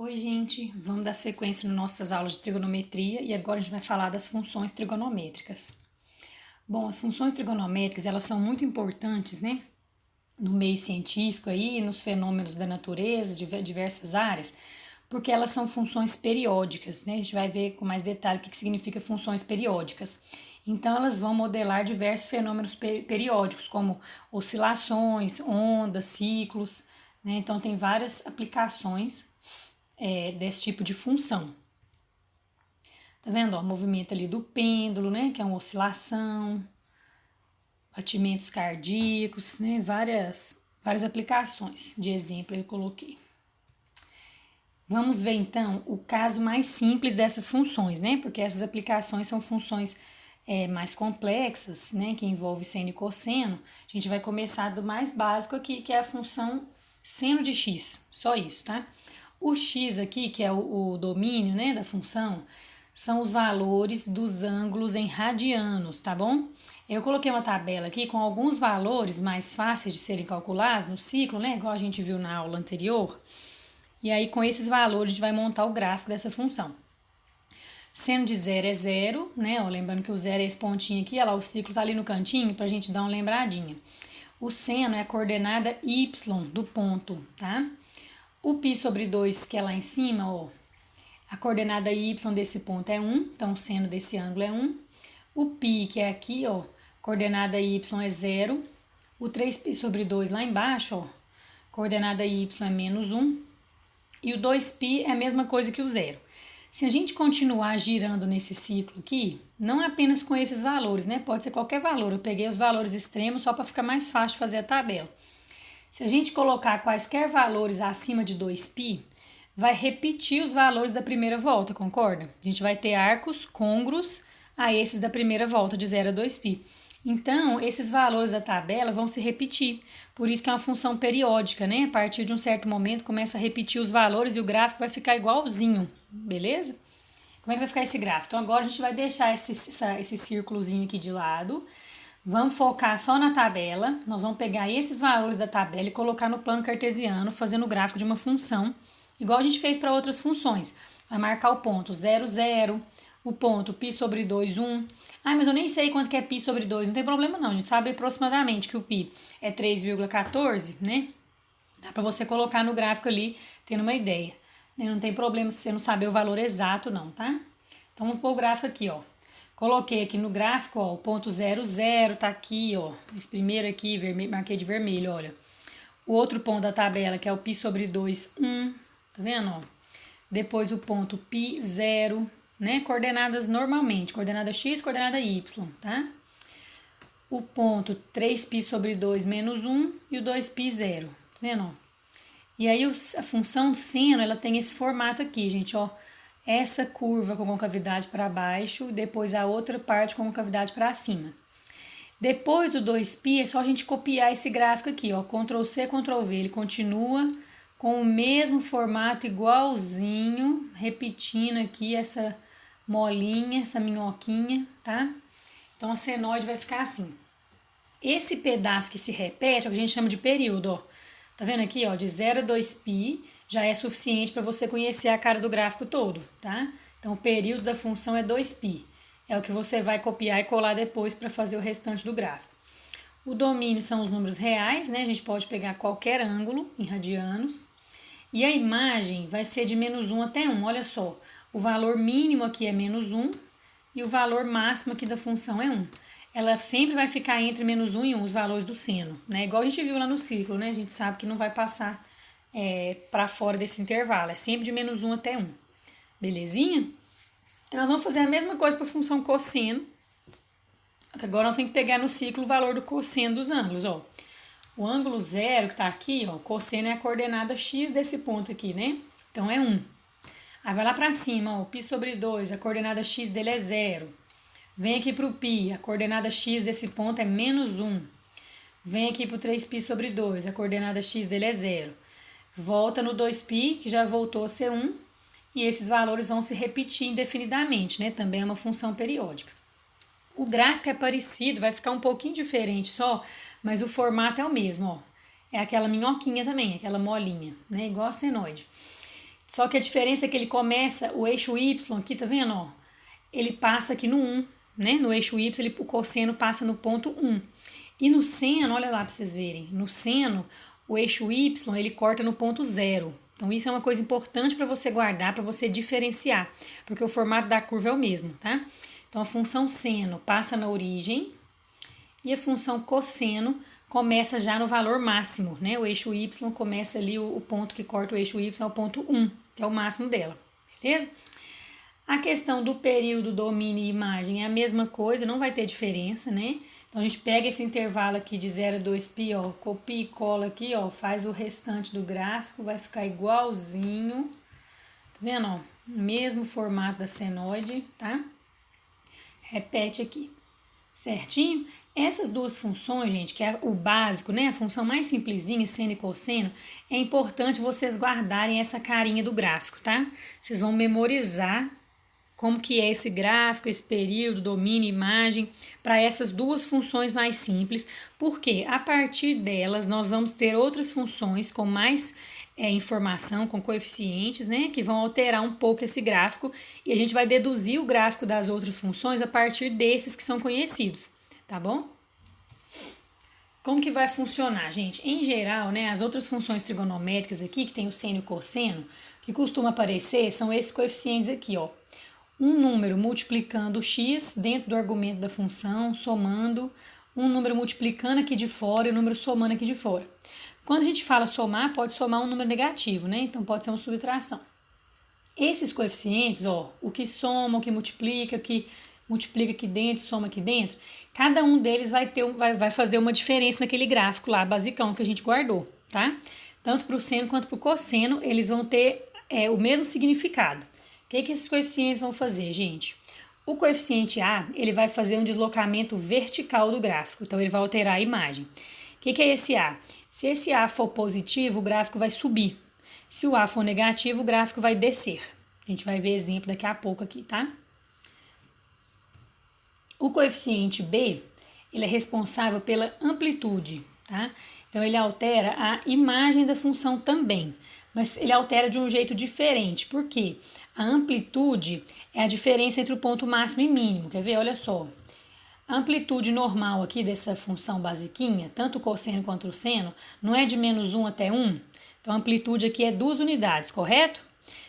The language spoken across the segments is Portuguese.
Oi, gente, vamos dar sequência nas nossas aulas de trigonometria e agora a gente vai falar das funções trigonométricas. Bom, as funções trigonométricas, elas são muito importantes, né, no meio científico aí, nos fenômenos da natureza, de diversas áreas, porque elas são funções periódicas, né? A gente vai ver com mais detalhe o que significa funções periódicas. Então, elas vão modelar diversos fenômenos periódicos, como oscilações, ondas, ciclos, né? Então, tem várias aplicações desse tipo de função. Tá vendo? Ó, o movimento ali do pêndulo, né? Que é uma oscilação, batimentos cardíacos, né? Várias aplicações de exemplo eu coloquei. Vamos ver então o caso mais simples dessas funções, né? Porque essas aplicações são funções mais complexas, né? Que envolve seno e cosseno. A gente vai começar do mais básico aqui, que é a função seno de x, só isso, tá? O x aqui, que é o domínio, né, da função, são os valores dos ângulos em radianos, tá bom? Eu coloquei uma tabela aqui com alguns valores mais fáceis de serem calculados no ciclo, né, igual a gente viu na aula anterior. E aí, com esses valores, a gente vai montar o gráfico dessa função. Seno de zero é zero, né? Ó, lembrando que o zero é esse pontinho aqui, olha lá, o ciclo tá ali no cantinho pra gente dar uma lembradinha. O seno é a coordenada y do ponto, tá? O π sobre 2, que é lá em cima, ó, a coordenada y desse ponto é 1, então o seno desse ângulo é 1. O π, que é aqui, ó, coordenada y é 0. O 3π sobre 2 lá embaixo, ó, coordenada y é menos 1. E o 2π é a mesma coisa que o zero. Se a gente continuar girando nesse ciclo aqui, não é apenas com esses valores, né? Pode ser qualquer valor. Eu peguei os valores extremos só para ficar mais fácil de fazer a tabela. Se a gente colocar quaisquer valores acima de 2π, vai repetir os valores da primeira volta, concorda? A gente vai ter arcos côngruos a esses da primeira volta, de 0 a 2π. Então, esses valores da tabela vão se repetir. Por isso que é uma função periódica, né? A partir de um certo momento, começa a repetir os valores e o gráfico vai ficar igualzinho, beleza? Como é que vai ficar esse gráfico? Então, agora a gente vai deixar esse círculozinho aqui de lado. Vamos focar só na tabela. Nós vamos pegar esses valores da tabela e colocar no plano cartesiano, fazendo o gráfico de uma função, igual a gente fez para outras funções. Vai marcar o ponto 0, 0, o ponto π sobre 2, 1. Ah, mas eu nem sei quanto que é π sobre 2. Não tem problema não, a gente sabe aproximadamente que o π é 3,14, né? Dá para você colocar no gráfico ali, tendo uma ideia. Não tem problema se você não saber o valor exato não, tá? Então, vamos pôr o gráfico aqui, ó. Coloquei aqui no gráfico, ó, o ponto 0, 0 tá aqui, ó. Esse primeiro aqui, marquei de vermelho, olha. O outro ponto da tabela, que é o π sobre 2, 1. Tá vendo, ó? Depois o ponto π, 0, né? Coordenadas normalmente, coordenada x, coordenada y, tá? O ponto 3π sobre 2 menos 1 e o 2π, 0. Tá vendo, ó? E aí a função do seno, ela tem esse formato aqui, gente, ó. Essa curva com concavidade para baixo, depois a outra parte com concavidade para cima. Depois do 2π, é só a gente copiar esse gráfico aqui, ó, Ctrl C, Ctrl V, ele continua com o mesmo formato, igualzinho, repetindo aqui essa molinha, essa minhoquinha, tá? Então, a senoide vai ficar assim. Esse pedaço que se repete é o que a gente chama de período, ó. Tá vendo aqui, ó, de 0 a 2π já é suficiente para você conhecer a cara do gráfico todo, tá? Então, o período da função é 2π. É o que você vai copiar e colar depois para fazer o restante do gráfico. O domínio são os números reais, né? A gente pode pegar qualquer ângulo em radianos. E a imagem vai ser de menos 1 até 1, olha só. O valor mínimo aqui é menos 1 e o valor máximo aqui da função é 1. Ela sempre vai ficar entre menos 1 e 1, os valores do seno, né? Igual a gente viu lá no ciclo, né? A gente sabe que não vai passar para fora desse intervalo, é sempre de menos 1 até 1. Belezinha? Então, nós vamos fazer a mesma coisa para a função cosseno. Agora, nós temos que pegar no ciclo o valor do cosseno dos ângulos, ó. O ângulo 0 que está aqui, ó, cosseno é a coordenada x desse ponto aqui, né? Então, é 1. Aí, vai lá para cima, ó, π sobre 2, a coordenada x dele é 0. Vem aqui para o π, a coordenada x desse ponto é menos 1. Vem aqui para o 3π sobre 2, a coordenada x dele é 0. Volta no 2π, que já voltou a ser 1, e esses valores vão se repetir indefinidamente, né? Também é uma função periódica. O gráfico é parecido, vai ficar um pouquinho diferente só, mas o formato é o mesmo, ó. É aquela minhoquinha também, aquela molinha, né? Igual a senoide. Só que a diferença é que ele começa, o eixo Y aqui, tá vendo, ó? Ele passa aqui no 1, né? No eixo Y, o cosseno passa no ponto 1. E no seno, olha lá para vocês verem, no seno, o eixo Y, ele corta no ponto 0. Então, isso é uma coisa importante para você guardar, para você diferenciar, porque o formato da curva é o mesmo, tá? Então, a função seno passa na origem e a função cosseno começa já no valor máximo, né? O eixo Y começa ali, o ponto que corta o eixo Y é o ponto 1, que é o máximo dela, beleza? A questão do período, domínio e imagem é a mesma coisa, não vai ter diferença, né? Então, a gente pega esse intervalo aqui de 0 a 2π, ó, copia e cola aqui, ó, faz o restante do gráfico, vai ficar igualzinho, tá vendo, ó? Mesmo formato da senoide, tá? Repete aqui, certinho? Essas duas funções, gente, que é o básico, né? A função mais simplesinha, seno e cosseno, é importante vocês guardarem essa carinha do gráfico, tá? Vocês vão memorizar como que é esse gráfico, esse período, domínio, imagem, para essas duas funções mais simples, porque a partir delas nós vamos ter outras funções com mais informação, com coeficientes, né, que vão alterar um pouco esse gráfico, e a gente vai deduzir o gráfico das outras funções a partir desses que são conhecidos, tá bom? Como que vai funcionar, gente? Em geral, né, as outras funções trigonométricas aqui, que tem o seno e o cosseno, que costuma aparecer são esses coeficientes aqui, ó. Um número multiplicando o x dentro do argumento da função, somando, um número multiplicando aqui de fora e um número somando aqui de fora. Quando a gente fala somar, pode somar um número negativo, né? Então pode ser uma subtração. Esses coeficientes, ó, o que soma, o que multiplica aqui dentro, soma aqui dentro, cada um deles vai fazer uma diferença naquele gráfico lá, basicão, que a gente guardou, tá? Tanto para o seno quanto para o cosseno, eles vão ter o mesmo significado. O que esses coeficientes vão fazer, gente? O coeficiente A, ele vai fazer um deslocamento vertical do gráfico, então ele vai alterar a imagem. O que é esse A? Se esse A for positivo, o gráfico vai subir. Se o A for negativo, o gráfico vai descer. A gente vai ver exemplo daqui a pouco aqui, tá? O coeficiente B, ele é responsável pela amplitude, tá? Então, ele altera a imagem da função também, mas ele altera de um jeito diferente. Por quê? A amplitude é a diferença entre o ponto máximo e mínimo. Quer ver? Olha só. A amplitude normal aqui dessa função basiquinha, tanto o cosseno quanto o seno, não é de -1 até 1? Então, a amplitude aqui é 2 unidades, correto?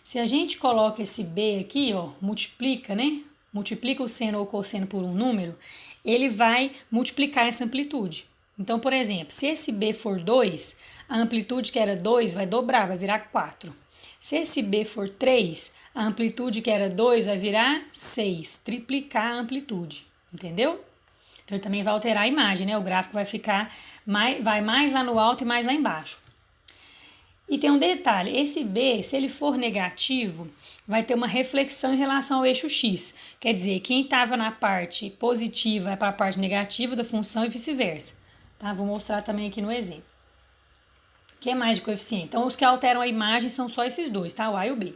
Se a gente coloca esse B aqui, ó, multiplica, né? Multiplica o seno ou o cosseno por um número, ele vai multiplicar essa amplitude. Então, por exemplo, se esse B for 2, a amplitude que era 2 vai dobrar, vai virar 4. Se esse B for 3, a amplitude que era 2 vai virar 6, triplicar a amplitude, entendeu? Então, ele também vai alterar a imagem, né? O gráfico vai mais lá no alto e mais lá embaixo. E tem um detalhe, esse B, se ele for negativo, vai ter uma reflexão em relação ao eixo X. Quer dizer, quem estava na parte positiva vai para a parte negativa da função e vice-versa. Tá? Vou mostrar também aqui no exemplo. O que é mais de coeficiente? Então, os que alteram a imagem são só esses dois, tá? O A e o B.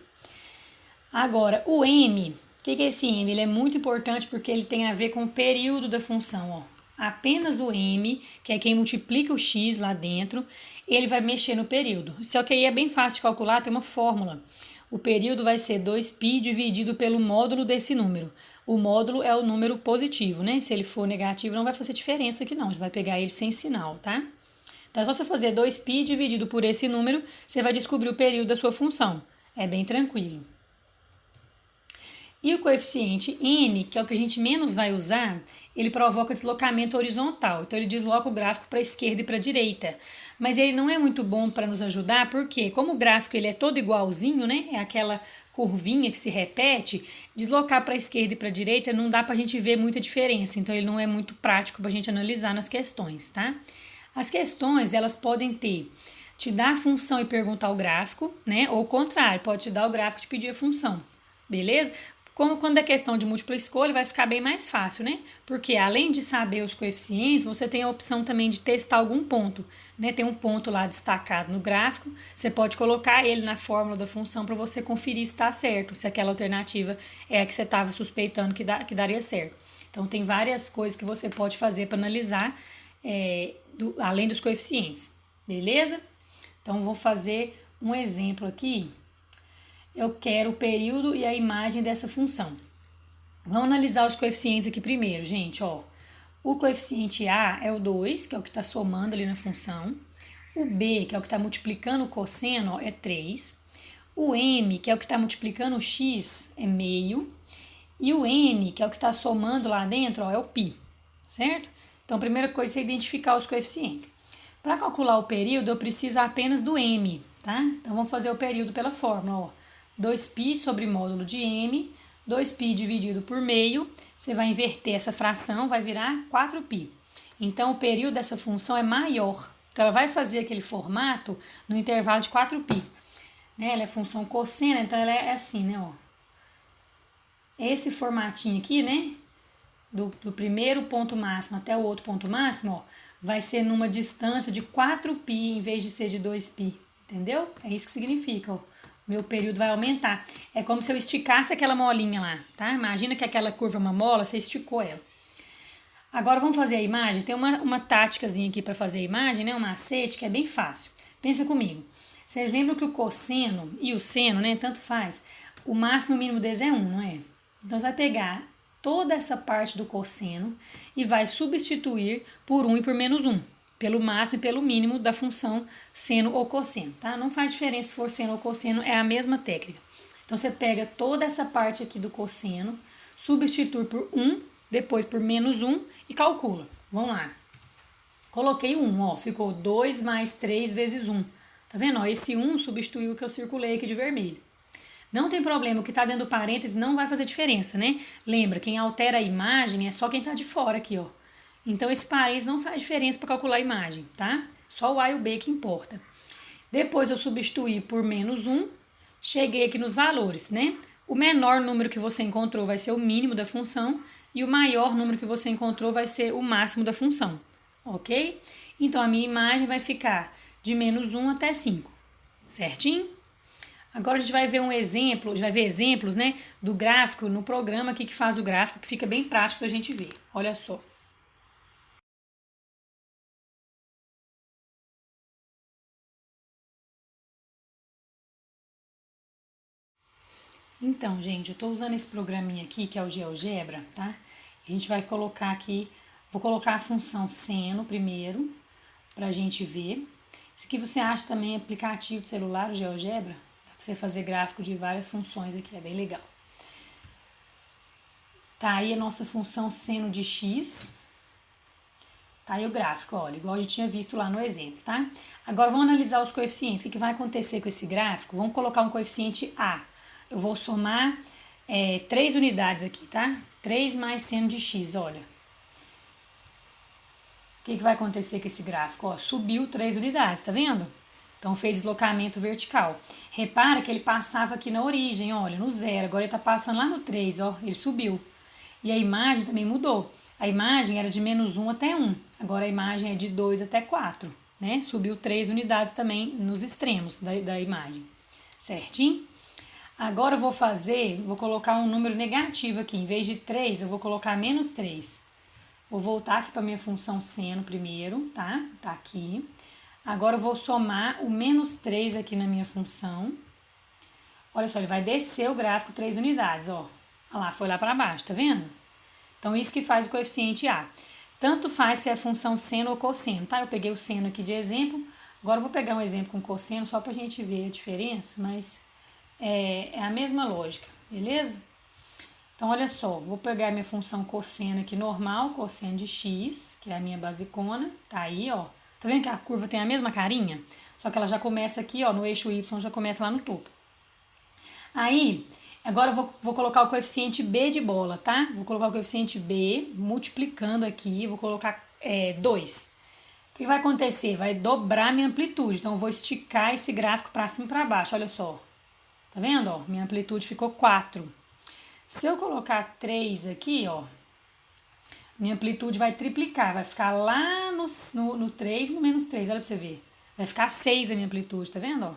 Agora, o M, o que é esse M? Ele é muito importante porque ele tem a ver com o período da função, ó. Apenas o M, que é quem multiplica o X lá dentro, ele vai mexer no período. Só que aí é bem fácil de calcular, tem uma fórmula. O período vai ser 2π dividido pelo módulo desse número. O módulo é o número positivo, né? Se ele for negativo, não vai fazer diferença aqui não, você vai pegar ele sem sinal, tá? Então, é só você fazer 2π dividido por esse número, você vai descobrir o período da sua função. É bem tranquilo. E o coeficiente n, que é o que a gente menos vai usar, ele provoca deslocamento horizontal. Então, ele desloca o gráfico para a esquerda e para a direita. Mas ele não é muito bom para nos ajudar, porque como o gráfico ele é todo igualzinho, né? É aquela curvinha que se repete, deslocar para a esquerda e para a direita não dá para a gente ver muita diferença. Então, ele não é muito prático para a gente analisar nas questões, tá? As questões, elas podem te dar a função e perguntar o gráfico, né? Ou o contrário, pode te dar o gráfico e te pedir a função, beleza? Quando é questão de múltipla escolha, vai ficar bem mais fácil, né? Porque além de saber os coeficientes, você tem a opção também de testar algum ponto, né? Tem um ponto lá destacado no gráfico, você pode colocar ele na fórmula da função para você conferir se está certo, se aquela alternativa é a que você estava suspeitando que daria certo. Então, tem várias coisas que você pode fazer para analisar, além dos coeficientes, beleza? Então, vou fazer um exemplo aqui. eu quero o período e a imagem dessa função. Vamos analisar os coeficientes aqui primeiro, gente, ó. O coeficiente A é o 2, que é o que está somando ali na função. O B, que é o que está multiplicando o cosseno, ó, é 3. O M, que é o que está multiplicando o x, é meio. E o N, que é o que está somando lá dentro, ó, é o π, certo? Então, a primeira coisa é identificar os coeficientes. Para calcular o período, eu preciso apenas do M, tá? Então, vamos fazer o período pela fórmula, ó. 2π sobre módulo de M, 2π dividido por meio, você vai inverter essa fração, vai virar 4π. Então, o período dessa função é maior. Então, ela vai fazer aquele formato no intervalo de 4π. Né? Ela é função cossena, então ela é assim, né, ó. Esse formatinho aqui, né, do primeiro ponto máximo até o outro ponto máximo, ó, vai ser numa distância de 4π em vez de ser de 2π, entendeu? É isso que significa, ó. Meu período vai aumentar. É como se eu esticasse aquela molinha lá, tá? Imagina que aquela curva é uma mola, você esticou ela. Agora vamos fazer a imagem. Tem uma táticazinha aqui para fazer a imagem, né? Um macete que é bem fácil. Pensa comigo. Vocês lembram que o cosseno e o seno, né? Tanto faz. O máximo e o mínimo deles é 1, não é? Então, você vai pegar toda essa parte do cosseno e vai substituir por 1 e por menos 1, pelo máximo e pelo mínimo da função seno ou cosseno, tá? Não faz diferença se for seno ou cosseno, é a mesma técnica. Então, você pega toda essa parte aqui do cosseno, substitui por 1, depois por menos 1 e calcula. Vamos lá. Coloquei 1, ó, ficou 2 mais 3 vezes 1. Tá vendo? Ó, esse 1 substituiu o que eu circulei aqui de vermelho. Não tem problema, o que está dentro do parênteses não vai fazer diferença, né? Lembra, quem altera a imagem é só quem está de fora aqui, ó. Então, esse parênteses não faz diferença para calcular a imagem, tá? Só o A e o B que importa. Depois, eu substituí por menos 1, cheguei aqui nos valores, né? O menor número que você encontrou vai ser o mínimo da função e o maior número que você encontrou vai ser o máximo da função, ok? Então, a minha imagem vai ficar de menos 1 até 5, certinho? Agora a gente vai ver um exemplo, a gente vai ver exemplos, né, do gráfico no programa aqui que faz o gráfico, que fica bem prático pra gente ver. Olha só. Então, gente, eu tô usando esse programinha aqui, que é o GeoGebra, tá? A gente vai colocar aqui, vou colocar a função seno primeiro, pra gente ver. Isso aqui você acha também aplicativo de celular, o GeoGebra? Dá pra você fazer gráfico de várias funções aqui, é bem legal. Tá aí a nossa função seno de x. Tá aí o gráfico, olha, igual a gente tinha visto lá no exemplo, tá? Agora vamos analisar os coeficientes. O que vai acontecer com esse gráfico? Vamos colocar um coeficiente A. Eu vou somar 3 unidades aqui, tá? 3 mais seno de x, olha. O que vai acontecer com esse gráfico? Ó, subiu 3 unidades, tá vendo? Então, fez deslocamento vertical. Repara que ele passava aqui na origem, olha, no 0. Agora ele tá passando lá no 3, ó, ele subiu. E a imagem também mudou. A imagem era de menos 1 até 1. Agora a imagem é de 2 até 4, né? Subiu 3 unidades também nos extremos da imagem. Certinho? Agora eu vou colocar um número negativo aqui. Em vez de 3, eu vou colocar menos 3. Vou voltar aqui para minha função seno primeiro, tá? Tá aqui. Agora eu vou somar o menos 3 aqui na minha função. Olha só, ele vai descer o gráfico 3 unidades, ó. Olha lá, foi lá para baixo, tá vendo? Então, isso que faz o coeficiente A. Tanto faz se é função seno ou cosseno, tá? Eu peguei o seno aqui de exemplo. Agora, eu vou pegar um exemplo com cosseno só pra gente ver a diferença, mas é a mesma lógica, beleza? Então, olha só, vou pegar a minha função cosseno aqui normal, cosseno de x, que é a minha basicona, tá aí, ó. Tá vendo que a curva tem a mesma carinha? Só que ela já começa aqui, ó, no eixo y, já começa lá no topo. Aí, agora eu vou colocar o coeficiente B de bola, tá? Vou colocar o coeficiente B, multiplicando aqui, vou colocar 2. O que vai acontecer? Vai dobrar minha amplitude, então eu vou esticar esse gráfico para cima e para baixo, olha só. Tá vendo, ó? Minha amplitude ficou 4. Se eu colocar 3 aqui, ó, minha amplitude vai triplicar, vai ficar lá no 3 e no menos 3, olha pra você ver. Vai ficar 6 a minha amplitude, tá vendo, ó?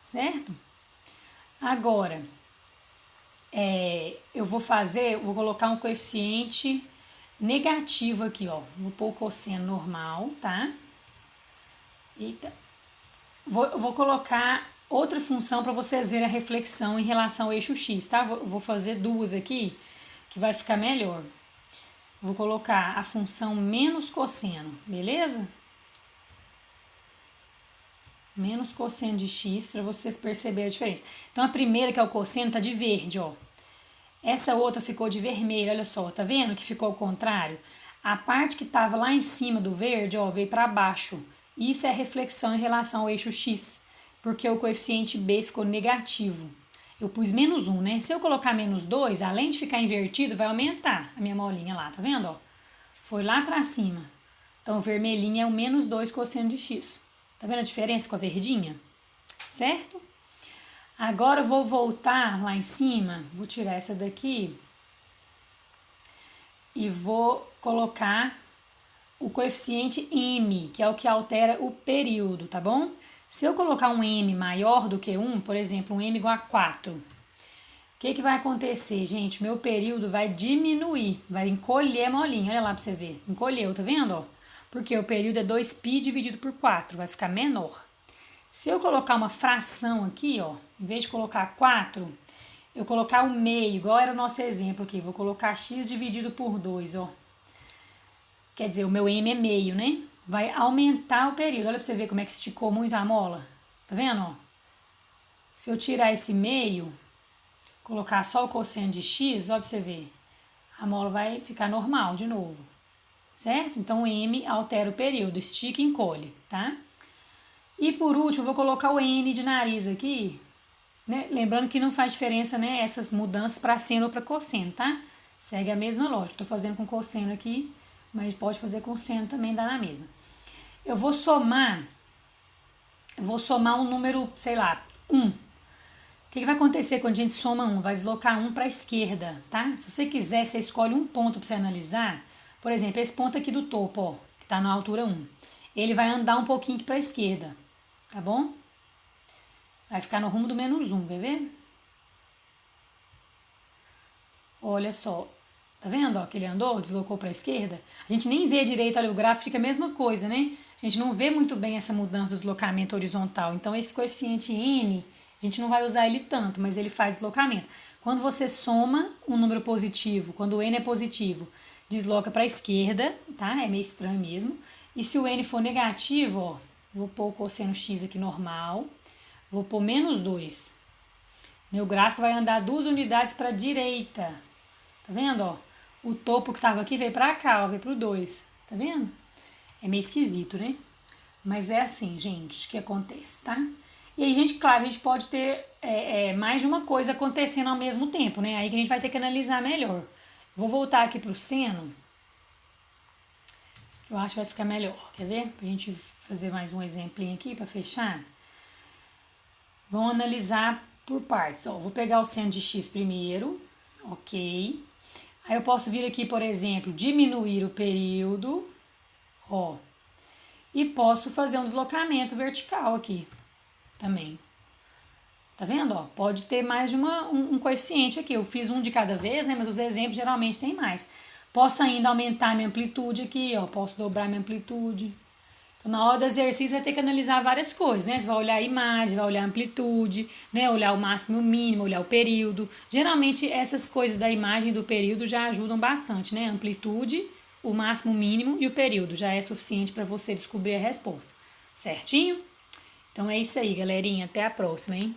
Certo? Agora, eu vou colocar um coeficiente negativo aqui, ó. Vou pôr o cosseno normal, tá? Eita. Vou colocar Outra função para vocês verem a reflexão em relação ao eixo X, tá? Vou fazer duas aqui, que vai ficar melhor. Vou colocar a função menos cosseno, beleza? Menos cosseno de x, para vocês perceberem a diferença. Então, a primeira, que é o cosseno, tá de verde, ó. Essa outra ficou de vermelho, olha só, tá vendo que ficou ao contrário? A parte que tava lá em cima do verde, ó, veio para baixo. Isso é reflexão em relação ao eixo x, porque o coeficiente b ficou negativo. Eu pus menos 1, né? Se eu colocar menos 2, além de ficar invertido, vai aumentar a minha molinha lá, tá vendo, ó? Foi lá para cima. Então, o vermelhinho é o menos 2 cosseno de x. Tá vendo a diferença com a verdinha? Certo? Agora eu vou voltar lá em cima, vou tirar essa daqui e vou colocar o coeficiente m, que é o que altera o período, tá bom? Se eu colocar um m maior do que 1, por exemplo, um m igual a 4, o que vai acontecer, gente? Meu período vai diminuir, vai encolher a molinha, olha lá pra você ver, encolheu, tá vendo, ó? Porque o período é 2π dividido por 4, vai ficar menor. Se eu colocar uma fração aqui, ó, em vez de colocar 4, eu colocar o meio, igual era o nosso exemplo aqui, vou colocar x dividido por 2, ó. Quer dizer, o meu m é meio, né? Vai aumentar o período. Olha pra você ver como é que esticou muito a mola. Tá vendo, ó? Se eu tirar esse meio, colocar só o cosseno de x, ó pra você ver, a mola vai ficar normal de novo. Certo? Então, o m altera o período, estica e encolhe, tá? E por último, eu vou colocar o N de nariz aqui, né? Lembrando que não faz diferença, né, essas mudanças para seno ou para cosseno, tá? Segue a mesma lógica. Estou fazendo com cosseno aqui, mas pode fazer com seno também, dá na mesma. Eu vou somar um número, sei lá, 1. O que vai acontecer quando a gente soma 1? Vai deslocar 1 para a esquerda, tá? Se você quiser, você escolhe um ponto para você analisar. Por exemplo, esse ponto aqui do topo, ó, que está na altura 1. Ele vai andar um pouquinho aqui para a esquerda. Tá bom? Vai ficar no rumo do menos 1, quer ver? Olha só. Tá vendo, ó, que ele andou, deslocou para a esquerda? A gente nem vê direito, olha, o gráfico fica a mesma coisa, né? A gente não vê muito bem essa mudança do deslocamento horizontal. Então, esse coeficiente N, a gente não vai usar ele tanto, mas ele faz deslocamento. Quando você soma um número positivo, quando o N é positivo, desloca para a esquerda, tá? É meio estranho mesmo. E se o N for negativo, ó, vou pôr o cosseno x aqui normal. Vou pôr menos 2. Meu gráfico vai andar 2 unidades para a direita. Tá vendo, ó? O topo que estava aqui veio para cá, ó, veio pro 2. Tá vendo? É meio esquisito, né? Mas é assim, gente, que acontece, tá? E aí, gente, claro, a gente pode ter mais de uma coisa acontecendo ao mesmo tempo, né? Aí que a gente vai ter que analisar melhor. Vou voltar aqui pro seno, que eu acho que vai ficar melhor. Quer ver? Pra gente fazer mais um exemplinho aqui para fechar. Vamos analisar por partes. Ó, vou pegar o seno de x primeiro, ok. Aí eu posso vir aqui, por exemplo, diminuir o período, ó. E posso fazer um deslocamento vertical aqui também. Tá vendo, ó? Pode ter mais de um coeficiente aqui. Eu fiz um de cada vez, né? Mas os exemplos geralmente tem mais. Posso ainda aumentar minha amplitude aqui, ó. Posso dobrar minha amplitude. Então, na hora do exercício, vai ter que analisar várias coisas, né? Você vai olhar a imagem, vai olhar a amplitude, né? Olhar o máximo e o mínimo, olhar o período. Geralmente, essas coisas da imagem e do período já ajudam bastante, né? A amplitude, o máximo, o mínimo e o período. Já é suficiente para você descobrir a resposta. Certinho? Então, é isso aí, galerinha. Até a próxima, hein?